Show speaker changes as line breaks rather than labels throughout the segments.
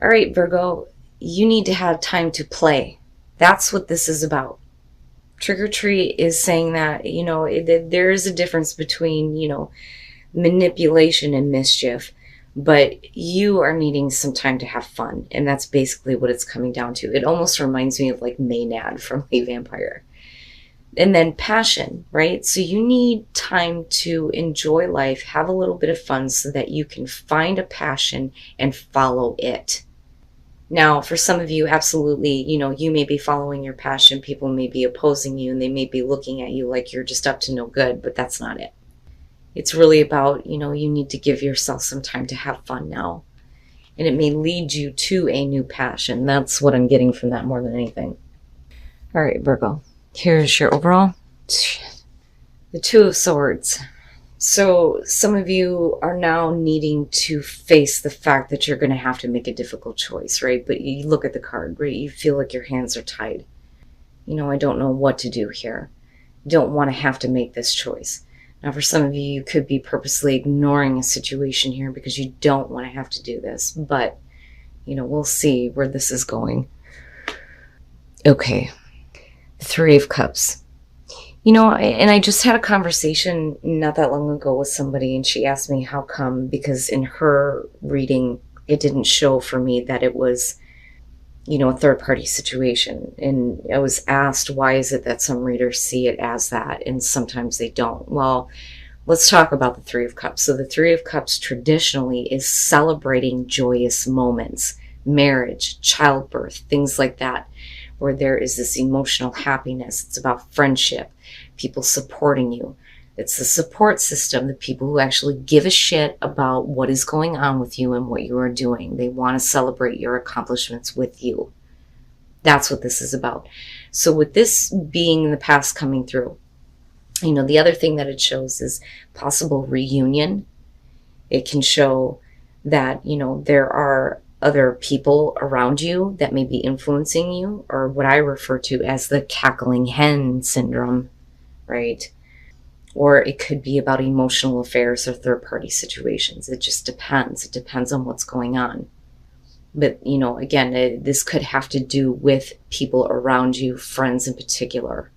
All right, Virgo, you need to have time to play. That's what this is about. Trick or treat is saying that, there is a difference between, manipulation and mischief, but you are needing some time to have fun. And that's basically what it's coming down to. It almost reminds me of like Maynard from A Vampire. And then passion, right? So you need time to enjoy life, have a little bit of fun so that you can find a passion and follow it. Now, for some of you, absolutely, you may be following your passion. People may be opposing you and they may be looking at you like you're just up to no good, but that's not it. It's really about, you need to give yourself some time to have fun now. And it may lead you to a new passion. That's what I'm getting from that more than anything. All right, Virgo, here's your overall. The Two of Swords. So some of you are now needing to face the fact that you're going to have to make a difficult choice, right? But you look at the card, right? You feel like your hands are tied. I don't know what to do here. Don't want to have to make this choice. Now, for some of you, you could be purposely ignoring a situation here because you don't want to have to do this. But, we'll see where this is going. Okay. The Three of Cups. And I just had a conversation not that long ago with somebody, and she asked me how come, because in her reading, it didn't show for me that it was, a third party situation. And I was asked, why is it that some readers see it as that and sometimes they don't? Well, let's talk about the Three of Cups. So the Three of Cups traditionally is celebrating joyous moments, marriage, childbirth, things like that, where there is this emotional happiness. It's about friendship, people supporting you. It's the support system, the people who actually give a shit about what is going on with you and what you are doing. They want to celebrate your accomplishments with you. That's what this is about. So with this being the past coming through, the other thing that it shows is possible reunion. It can show that, there are other people around you that may be influencing you, or what I refer to as the cackling hen syndrome, right? Or it could be about emotional affairs or third-party situations. It just depends. It depends on what's going on. But, again, this could have to do with people around you, friends in particular,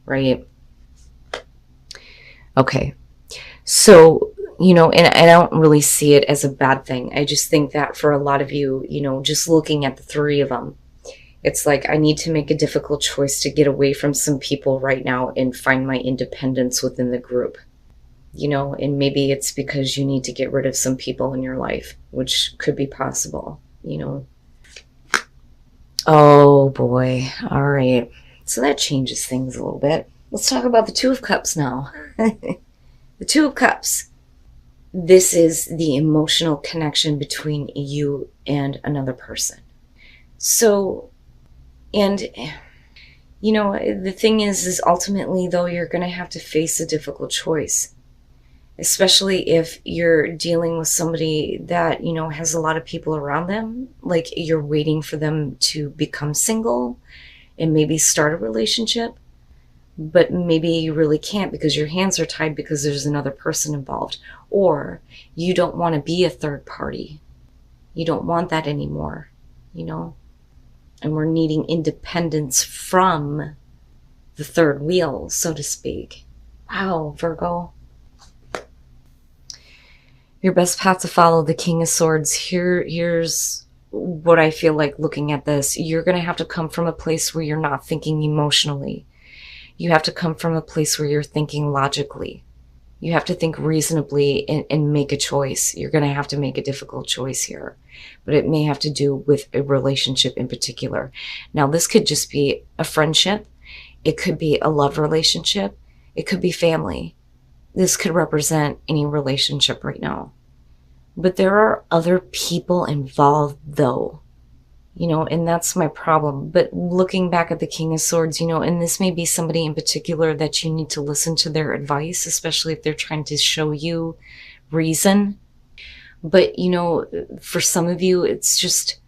right? Okay. So, and I don't really see it as a bad thing. I just think that for a lot of you, just looking at the three of them, it's like, I need to make a difficult choice to get away from some people right now and find my independence within the group. And maybe it's because you need to get rid of some people in your life, which could be possible, Oh boy. All right. So that changes things a little bit. Let's talk about the Two of Cups now. The Two of Cups. This is the emotional connection between you and another person. So, and, the thing is ultimately, though, you're going to have to face a difficult choice, especially if you're dealing with somebody that, has a lot of people around them, like you're waiting for them to become single and maybe start a relationship. But maybe you really can't because your hands are tied because there's another person involved. Or you don't want to be a third party. You don't want that anymore, And we're needing independence from the third wheel, so to speak. Wow, Virgo. Your best path to follow, the King of Swords. Here's what I feel like looking at this. You're going to have to come from a place where you're not thinking emotionally. You have to come from a place where you're thinking logically. You have to think reasonably and make a choice. You're going to have to make a difficult choice here, but it may have to do with a relationship in particular. Now, this could just be a friendship. It could be a love relationship. It could be family. This could represent any relationship right now. But there are other people involved, though. And that's my problem. But looking back at the King of Swords, and this may be somebody in particular that you need to listen to their advice, especially if they're trying to show you reason. But, for some of you, it's just,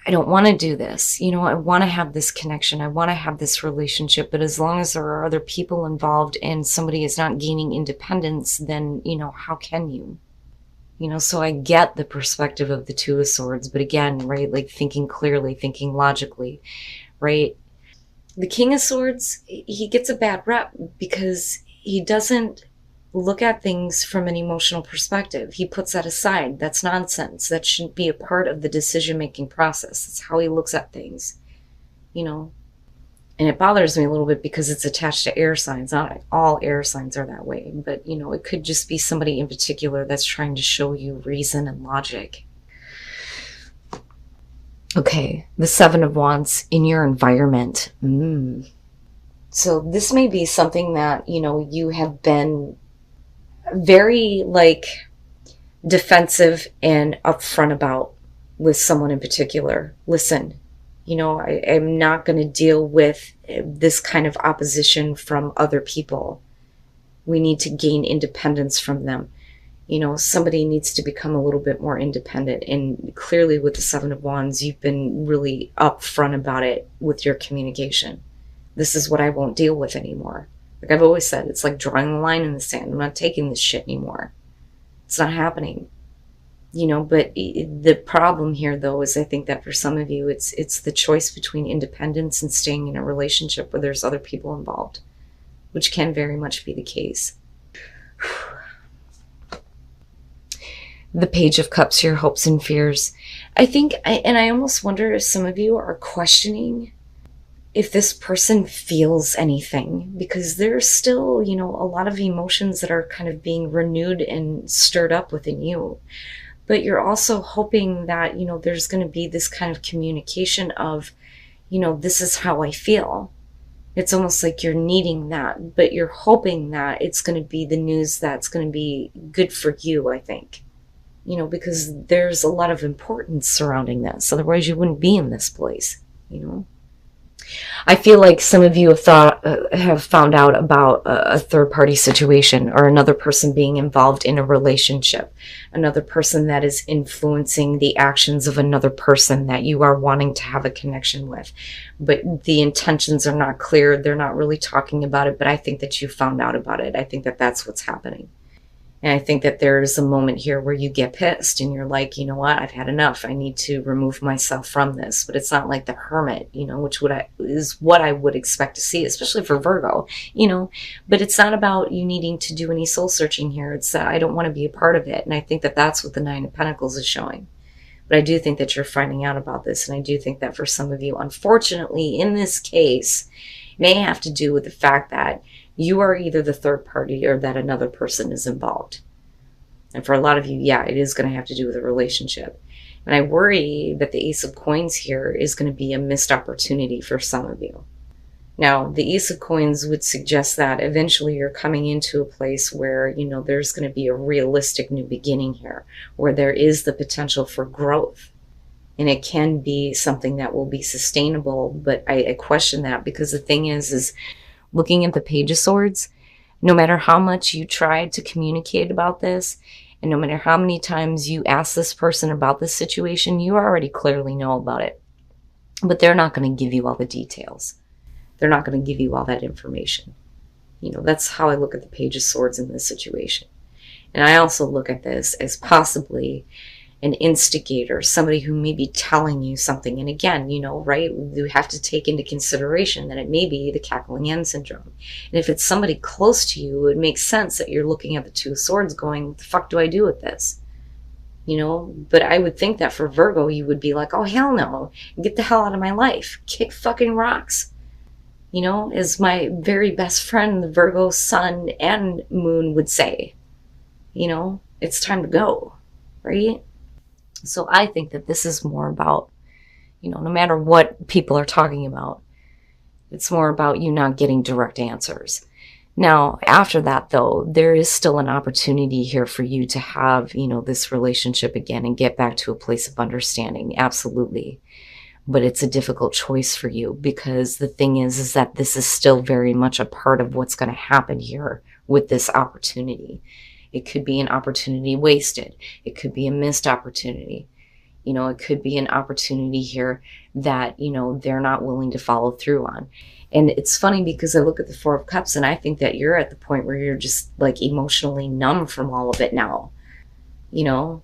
I don't want to do this. I want to have this connection. I want to have this relationship. But as long as there are other people involved and somebody is not gaining independence, then, how can you? So I get the perspective of the Two of Swords, but again, right, like thinking clearly, thinking logically, right? The King of Swords, he gets a bad rep because he doesn't look at things from an emotional perspective. He puts that aside. That's nonsense. That shouldn't be a part of the decision-making process. That's how he looks at things, you know. And it bothers me a little bit because it's attached to air signs. Not all air signs are that way, but, it could just be somebody in particular that's trying to show you reason and logic. Okay, the Seven of Wands in your environment. So this may be something that, you have been very, like, defensive and upfront about with someone in particular. Listen, I'm not going to deal with this kind of opposition from other people. We need to gain independence from them. Somebody needs to become a little bit more independent. And clearly with the Seven of Wands, you've been really upfront about it with your communication. This is what I won't deal with anymore. Like I've always said, it's like drawing a line in the sand. I'm not taking this shit anymore. It's not happening. But the problem here, though, is I think that for some of you, it's the choice between independence and staying in a relationship where there's other people involved, which can very much be the case. The Page of Cups, your hopes and fears. I think, and I almost wonder if some of you are questioning if this person feels anything, because there's still, a lot of emotions that are kind of being renewed and stirred up within you. But you're also hoping that, there's going to be this kind of communication of, this is how I feel. It's almost like you're needing that, but you're hoping that it's going to be the news that's going to be good for you, I think. Because there's a lot of importance surrounding this. Otherwise, you wouldn't be in this place, I feel like some of you have found out about a third-party situation or another person being involved in a relationship, another person that is influencing the actions of another person that you are wanting to have a connection with. But the intentions are not clear. They're not really talking about it, but I think that you found out about it. I think that that's what's happening. And I think that there's a moment here where you get pissed and you're like, you know what, I've had enough. I need to remove myself from this. But it's not like the Hermit, which is what I would expect to see, especially for Virgo, But it's not about you needing to do any soul searching here. It's that I don't want to be a part of it. And I think that that's what the Nine of Pentacles is showing. But I do think that you're finding out about this. And I do think that for some of you, unfortunately, in this case, may have to do with the fact that you are either the third party or that another person is involved. And for a lot of you, yeah, it is going to have to do with a relationship. And I worry that the Ace of Coins here is going to be a missed opportunity for some of you. Now, the Ace of Coins would suggest that eventually you're coming into a place where, there's going to be a realistic new beginning here, where there is the potential for growth. And it can be something that will be sustainable, but I question that, because the thing is looking at the Page of Swords, no matter how much you try to communicate about this, and no matter how many times you ask this person about this situation, you already clearly know about it. But they're not going to give you all the details. They're not going to give you all that information. That's how I look at the Page of Swords in this situation. And I also look at this as possibly an instigator, somebody who may be telling you something. And again, right, you have to take into consideration that it may be the cackling hen syndrome. And if it's somebody close to you, it makes sense that you're looking at the Two of Swords going, what the fuck do I do with this? But I would think that for Virgo, you would be like, oh, hell no, get the hell out of my life. Kick fucking rocks. As my very best friend, the Virgo sun and moon would say, it's time to go, right? So I think that this is more about, no matter what people are talking about, it's more about you not getting direct answers. Now, after that, though, there is still an opportunity here for you to have, this relationship again and get back to a place of understanding. Absolutely. But it's a difficult choice for you, because the thing is that this is still very much a part of what's going to happen here with this opportunity. It could be an opportunity wasted. It could be a missed opportunity. It could be an opportunity here that, they're not willing to follow through on. And it's funny because I look at the Four of Cups and I think that you're at the point where you're just like emotionally numb from all of it now. you know,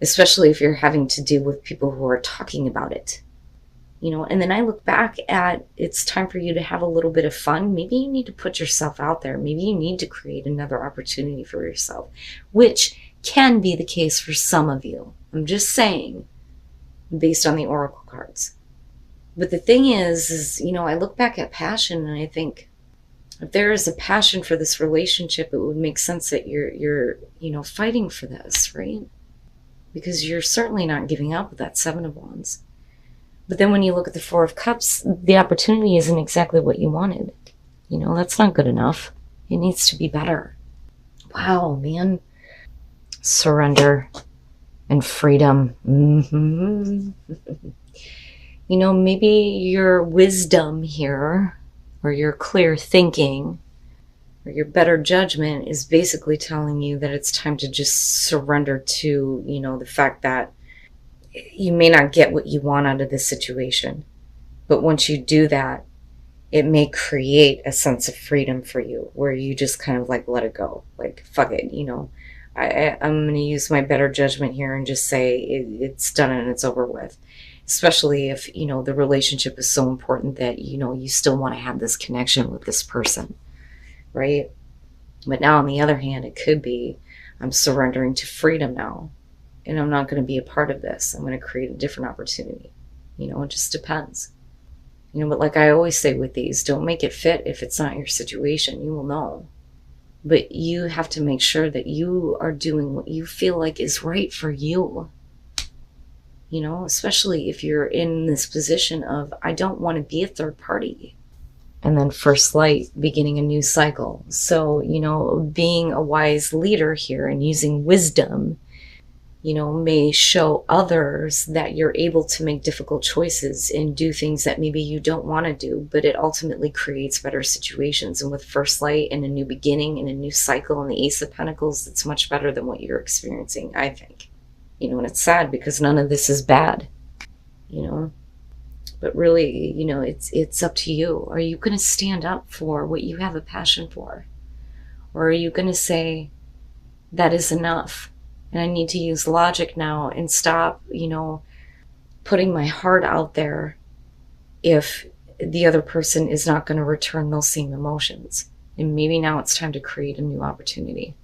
especially if you're having to deal with people who are talking about it. You know, and then I look back at, it's time for you to have a little bit of fun. Maybe you need to put yourself out there. Maybe you need to create another opportunity for yourself, which can be the case for some of you. I'm just saying, based on the oracle cards. But the thing is, you know, I look back at passion and I think, if there is a passion for this relationship, it would make sense that you're, you know, fighting for this, right? Because you're certainly not giving up with that Seven of Wands. But then when you look at the Four of Cups, the opportunity isn't exactly what you wanted. You know, that's not good enough. It needs to be better. Wow, man. Surrender and freedom. You know, maybe your wisdom here, or your clear thinking, or your better judgment is basically telling you that it's time to just surrender to, you know, the fact that you may not get what you want out of this situation. But once you do that, it may create a sense of freedom for you where you just kind of like let it go. Like, fuck it, you know. I'm going to use my better judgment here and just say it's done and it's over with. Especially if, you know, the relationship is so important that, you know, you still want to have this connection with this person, right? But now on the other hand, it could be, I'm surrendering to freedom now. And I'm not going to be a part of this. I'm going to create a different opportunity. You know, it just depends. You know, but like I always say with these, don't make it fit if it's not your situation. You will know. But you have to make sure that you are doing what you feel like is right for you. You know, especially if you're in this position of, I don't want to be a third party. And then first light, beginning a new cycle. So, you know, being a wise leader here and using wisdom, you know, may show others that you're able to make difficult choices and do things that maybe you don't want to do, but it ultimately creates better situations. And with first light and a new beginning and a new cycle and the Ace of Pentacles, it's much better than what you're experiencing, I think. You know, and it's sad because none of this is bad, you know, but really, you know, it's up to you. Are you going to stand up for what you have a passion for? Or are you going to say, that is enough? And I need to use logic now and stop, you know, putting my heart out there if the other person is not going to return those same emotions. And maybe now it's time to create a new opportunity.